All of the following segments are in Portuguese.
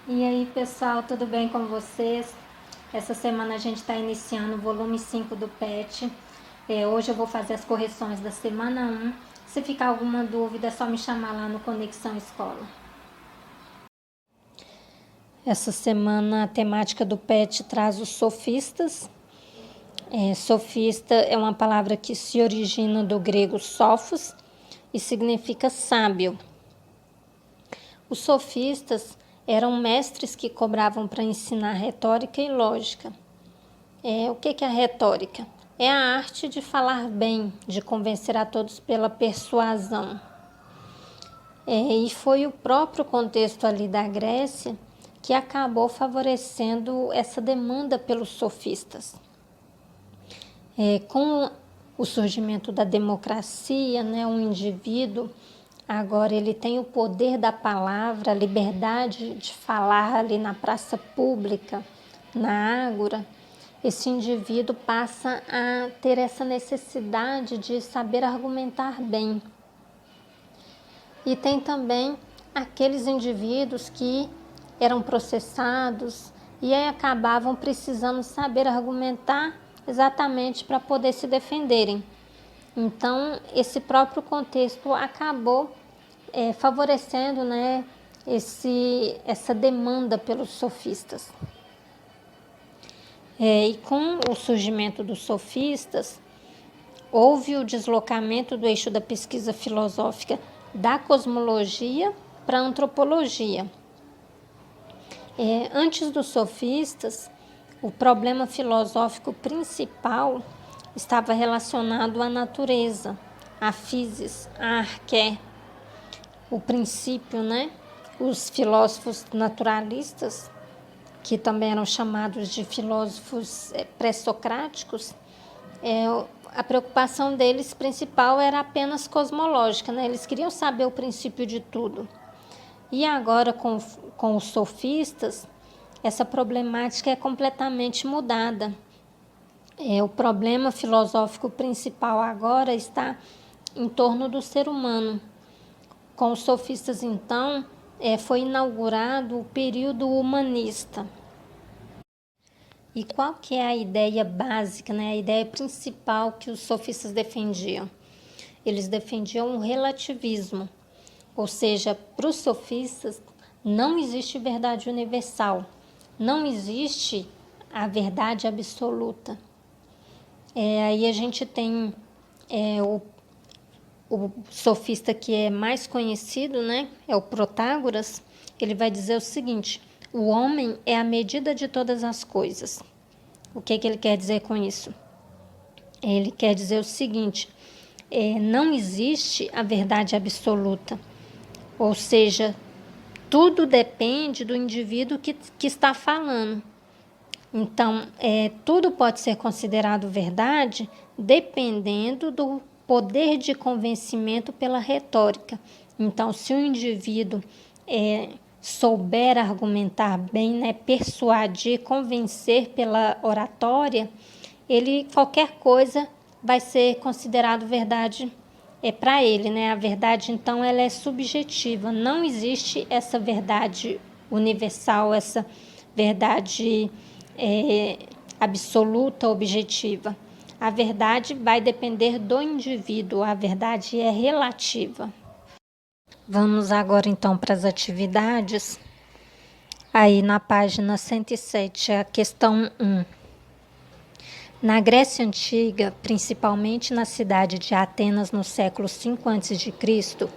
E aí, pessoal, tudo bem com vocês? Essa semana a gente está iniciando o volume 5 do PET. Hoje eu vou fazer as correções da semana 1. Se ficar alguma dúvida, é só me chamar lá no Conexão Escola. Essa semana a temática do PET traz os sofistas. Sofista é uma palavra que se origina do grego sofos e significa sábio. Os sofistas eram mestres que cobravam para ensinar retórica e lógica. O que é a retórica? É a arte de falar bem, de convencer a todos pela persuasão. E foi o próprio contexto ali da Grécia que acabou favorecendo essa demanda pelos sofistas. Com o surgimento da democracia, um indivíduo agora ele tem o poder da palavra, a liberdade de falar ali na praça pública, na ágora. Esse indivíduo passa a ter essa necessidade de saber argumentar bem. E tem também aqueles indivíduos que eram processados e aí acabavam precisando saber argumentar exatamente para poder se defenderem. Então, esse próprio contexto acabou favorecendo essa demanda pelos sofistas. E com o surgimento dos sofistas, houve o deslocamento do eixo da pesquisa filosófica da cosmologia para a antropologia. Antes dos sofistas, o problema filosófico principal estava relacionado à natureza, à physis, à arché, o princípio, Os filósofos naturalistas, que também eram chamados de filósofos pré-socráticos, a preocupação deles principal era apenas cosmológica, Eles queriam saber o princípio de tudo. E agora, com os sofistas, essa problemática é completamente mudada. O problema filosófico principal agora está em torno do ser humano. Com os sofistas, então, foi inaugurado o período humanista. E qual que é a ideia básica, a ideia principal que os sofistas defendiam? Eles defendiam o relativismo, ou seja, para os sofistas não existe verdade universal, não existe a verdade absoluta. Aí a gente tem o sofista que é mais conhecido, é o Protágoras. Ele vai dizer o seguinte: o homem é a medida de todas as coisas. O que ele quer dizer com isso? Ele quer dizer o seguinte: não existe a verdade absoluta, ou seja, tudo depende do indivíduo que está falando. Então, tudo pode ser considerado verdade dependendo do poder de convencimento pela retórica. Então, se o indivíduo souber argumentar bem, persuadir, convencer pela oratória, qualquer coisa vai ser considerado verdade para ele, A verdade, então, ela é subjetiva. Não existe essa verdade universal, essa verdade absoluta, objetiva. A verdade vai depender do indivíduo, a verdade é relativa. Vamos agora então para as atividades. Aí na página 107, a questão 1. Na Grécia Antiga, principalmente na cidade de Atenas no século V a.C.,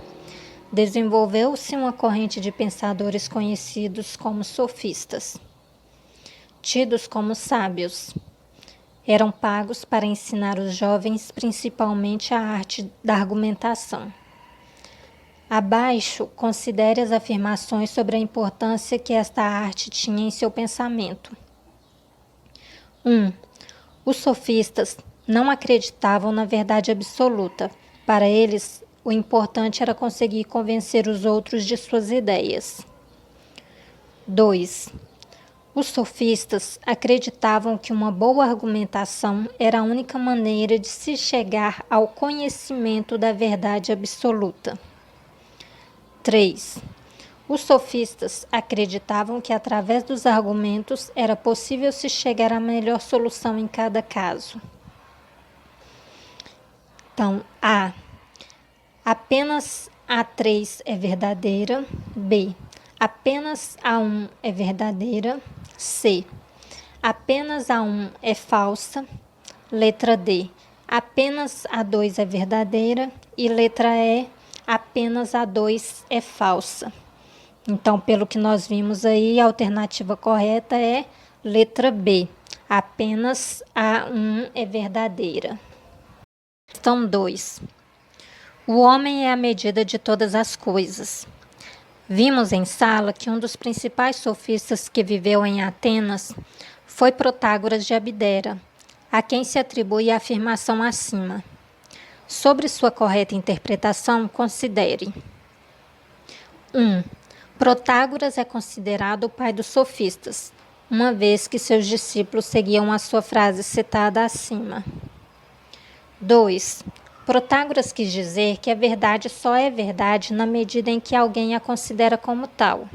desenvolveu-se uma corrente de pensadores conhecidos como sofistas. Tidos como sábios, eram pagos para ensinar os jovens principalmente a arte da argumentação. Abaixo, considere as afirmações sobre a importância que esta arte tinha em seu pensamento. 1. Os sofistas não acreditavam na verdade absoluta. Para eles, o importante era conseguir convencer os outros de suas ideias. 2. Os sofistas acreditavam que uma boa argumentação era a única maneira de se chegar ao conhecimento da verdade absoluta. 3. Os sofistas acreditavam que através dos argumentos era possível se chegar à melhor solução em cada caso. Então, A. Apenas A3 é verdadeira. B. Apenas A1 é verdadeira. C. Apenas A1 é falsa. Letra D. Apenas A2 é verdadeira. E letra E. Apenas A2 é falsa. Então, pelo que nós vimos aí, a alternativa correta é letra B. Apenas A1 é verdadeira. Questão 2. O homem é a medida de todas as coisas. Vimos em sala que um dos principais sofistas que viveu em Atenas foi Protágoras de Abdera, a quem se atribui a afirmação acima. Sobre sua correta interpretação, considere: 1. Protágoras é considerado o pai dos sofistas, uma vez que seus discípulos seguiam a sua frase citada acima. 2. Protágoras quis dizer que a verdade só é verdade na medida em que alguém a considera como tal.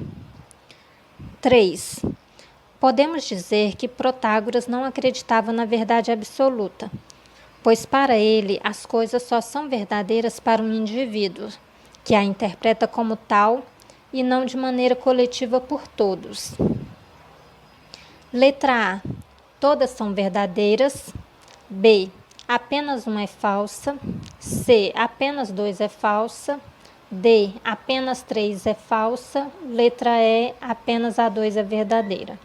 3. Podemos dizer que Protágoras não acreditava na verdade absoluta, pois para ele as coisas só são verdadeiras para um indivíduo, que a interpreta como tal e não de maneira coletiva por todos. Letra A. Todas são verdadeiras. B. Apenas uma é falsa. C. Apenas 2 é falsa. D. Apenas 3 é falsa. Letra E. Apenas A2 é verdadeira.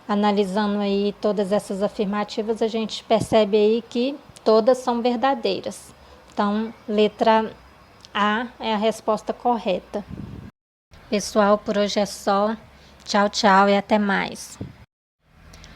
Analisando aí todas essas afirmativas, a gente percebe aí que todas são verdadeiras. Então, letra A é a resposta correta. Pessoal, por hoje é só. Tchau, tchau e até mais.